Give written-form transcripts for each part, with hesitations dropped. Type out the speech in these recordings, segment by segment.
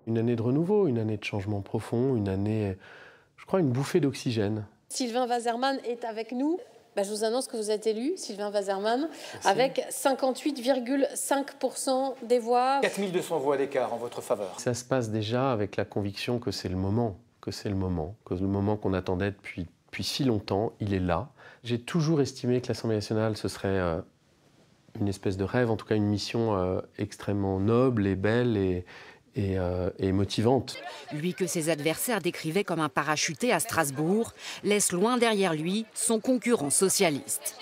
Une année de renouveau, une année de changement profond, une année, je crois, une bouffée d'oxygène. Sylvain Waserman est avec nous. Je vous annonce que vous êtes élu, Sylvain Waserman, avec 58,5% des voix. 4200 voix d'écart en votre faveur. Ça se passe déjà avec la conviction que c'est le moment, que le moment qu'on attendait depuis si longtemps, il est là. J'ai toujours estimé que l'Assemblée nationale, ce serait une espèce de rêve, en tout cas une mission extrêmement noble et belle et motivante. Lui que ses adversaires décrivaient comme un parachuté à Strasbourg, laisse loin derrière lui son concurrent socialiste.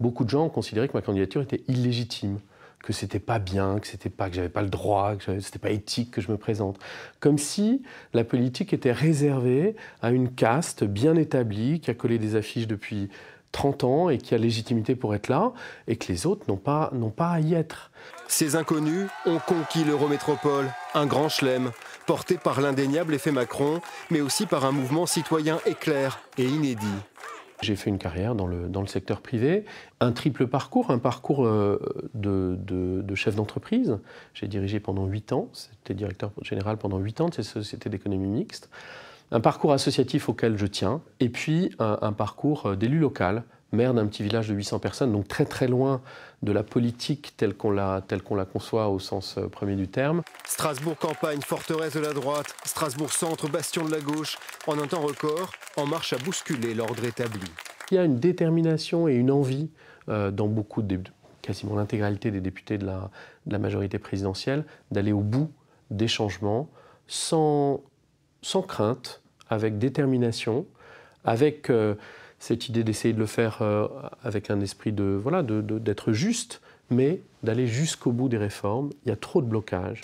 Beaucoup de gens considéraient que ma candidature était illégitime, que c'était pas bien, que j'avais pas le droit, que c'était pas éthique que je me présente. Comme si la politique était réservée à une caste bien établie, qui a collé des affiches depuis 30 ans et qui a légitimité pour être là, et que les autres n'ont pas à y être. Ces inconnus ont conquis l'Eurométropole, un grand chelem, porté par l'indéniable effet Macron, mais aussi par un mouvement citoyen éclair et inédit. J'ai fait une carrière dans le secteur privé, un triple parcours, un parcours de chef d'entreprise. J'ai dirigé pendant 8 ans, j'étais directeur général pendant 8 ans de cette société d'économie mixte. Un parcours associatif auquel je tiens, et puis un parcours d'élu local, maire d'un petit village de 800 personnes, donc très très loin de la politique telle qu'on la conçoit au sens premier du terme. Strasbourg campagne, forteresse de la droite, Strasbourg centre, bastion de la gauche, en un temps record, en marche à bousculer l'ordre établi. Il y a une détermination et une envie dans quasiment l'intégralité des députés de la majorité présidentielle d'aller au bout des changements sans crainte, avec détermination, avec cette idée d'essayer de le faire avec un esprit d'être juste, mais d'aller jusqu'au bout des réformes. Il y a trop de blocages.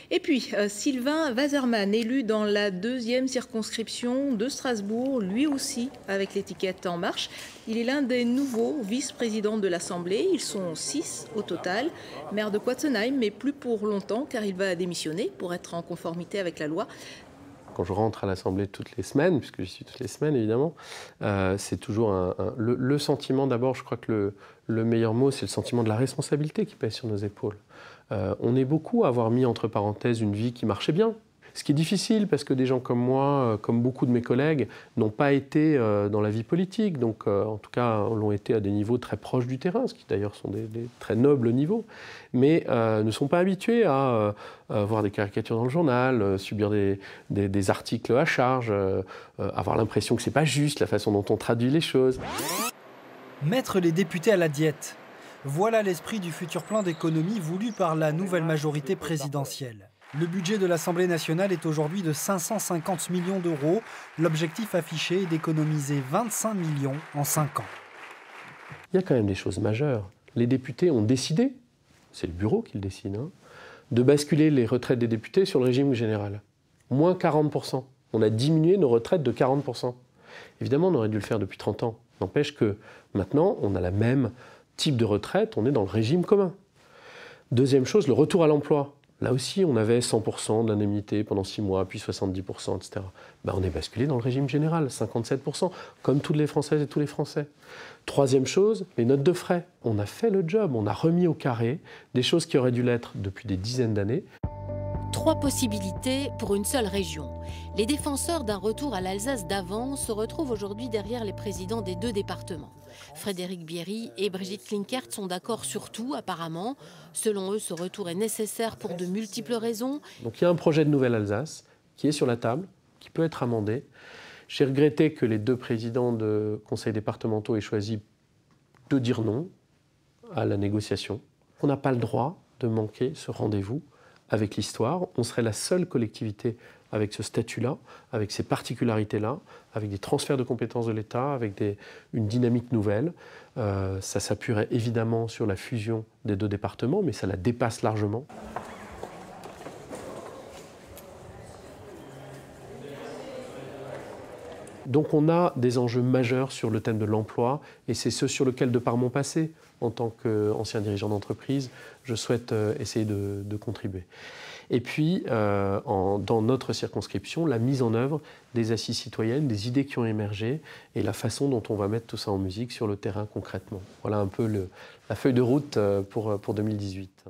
Et puis, Sylvain Waserman, élu dans la 2e circonscription de Strasbourg, lui aussi avec l'étiquette En Marche. Il est l'un des nouveaux vice-présidents de l'Assemblée. Ils sont 6 au total. Maire de Quatzenheim, mais plus pour longtemps, car il va démissionner pour être en conformité avec la loi. Quand je rentre à l'Assemblée toutes les semaines, puisque j'y suis toutes les semaines évidemment, c'est toujours le sentiment, d'abord, je crois que le meilleur mot, c'est le sentiment de la responsabilité qui pèse sur nos épaules. On est beaucoup à avoir mis entre parenthèses une vie qui marchait bien. Ce qui est difficile parce que des gens comme moi, comme beaucoup de mes collègues, n'ont pas été dans la vie politique, donc en tout cas l'ont été à des niveaux très proches du terrain, ce qui d'ailleurs sont des très nobles niveaux, mais ne sont pas habitués à voir des caricatures dans le journal, subir des articles à charge, avoir l'impression que c'est pas juste la façon dont on traduit les choses. Mettre les députés à la diète. Voilà l'esprit du futur plan d'économie voulu par la nouvelle majorité présidentielle. Le budget de l'Assemblée nationale est aujourd'hui de 550 millions d'euros. L'objectif affiché est d'économiser 25 millions en 5 ans. Il y a quand même des choses majeures. Les députés ont décidé, c'est le bureau qui le décide, de basculer les retraites des députés sur le régime général. Moins 40%. On a diminué nos retraites de 40%. Évidemment, on aurait dû le faire depuis 30 ans. N'empêche que maintenant, on a la même type de retraite, on est dans le régime commun. Deuxième chose, le retour à l'emploi. Là aussi, on avait 100% de l'indemnité pendant 6 mois, puis 70%, etc. On est basculé dans le régime général, 57%, comme toutes les Françaises et tous les Français. Troisième chose, les notes de frais. On a fait le job, on a remis au carré des choses qui auraient dû l'être depuis des dizaines d'années. 3 possibilités pour une seule région. Les défenseurs d'un retour à l'Alsace d'avant se retrouvent aujourd'hui derrière les présidents des 2 départements. Frédéric Bierry et Brigitte Klinkert sont d'accord sur tout, apparemment. Selon eux, ce retour est nécessaire pour de multiples raisons. Donc il y a un projet de nouvelle Alsace qui est sur la table, qui peut être amendé. J'ai regretté que les 2 présidents de conseils départementaux aient choisi de dire non à la négociation. On n'a pas le droit de manquer ce rendez-vous avec l'histoire. On serait la seule collectivité avec ce statut-là, avec ces particularités-là, avec des transferts de compétences de l'État, avec une dynamique nouvelle. Ça s'appuierait évidemment sur la fusion des 2 départements, mais ça la dépasse largement. Donc on a des enjeux majeurs sur le thème de l'emploi, et c'est ce sur lequel, de par mon passé, en tant qu'ancien dirigeant d'entreprise, je souhaite essayer de contribuer. Et puis, dans notre circonscription, la mise en œuvre des assises citoyennes, des idées qui ont émergé et la façon dont on va mettre tout ça en musique sur le terrain concrètement. Voilà un peu la feuille de route pour 2018.